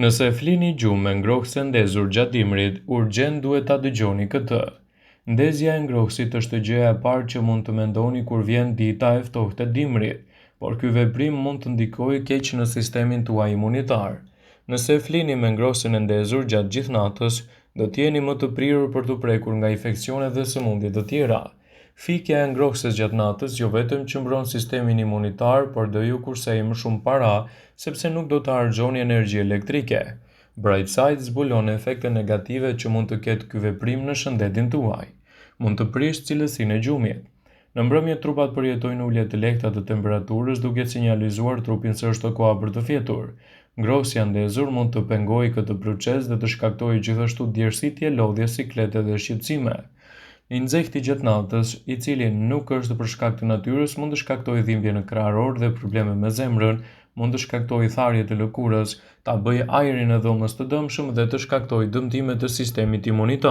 Nëse flini gjumë me ngrohtëse ndezur gjatë dimrit, urgjent duhet ta dëgjoni këtë. Ndezja e ngrohtësit është gjëja e parë që mund të mendoni kur vjen dita e ftohtë e dimrit, por ky veprim mund të ndikojë keq në sistemin tuaj imunitar. Nëse flini me ngrohtësin e ndezur gjatë gjithë natës, do të jeni më të prirur për të prekur nga infeksionet dhe sëmundje të tjera. Fikja e ngrohtëses gjatë natës jo vetëm që mbron sistemin imunitar, por do ju kursejë më shumë para, sepse nuk do të harxhoni energji elektrike. Brightside zbulon efekte negative që mund të ketë ky veprim në shëndetin tuaj. Mund të prishë cilësinë e gjumit. Në mbrëmje trupat përjetojnë ulje të lehta të temperaturës duke sinjalizuar trupin se është koha për të fjetur. Ngrohtësia ndezur mund të pengojë këtë proces dhe të shkaktojë gjithashtu djersitje, lodhje, siklete dhe shqetësime. Inzekti gjatë natës, i cili nuk është për shkak të natyrës, mund të shkaktojë dhimbje në krahorë dhe probleme me zemrën, mund të shkaktojë tharje të lëkurës, ta bëjë ajrin e dhomës të dëmshëm dhe të shkaktojë dëmtime të sistemit imunitar.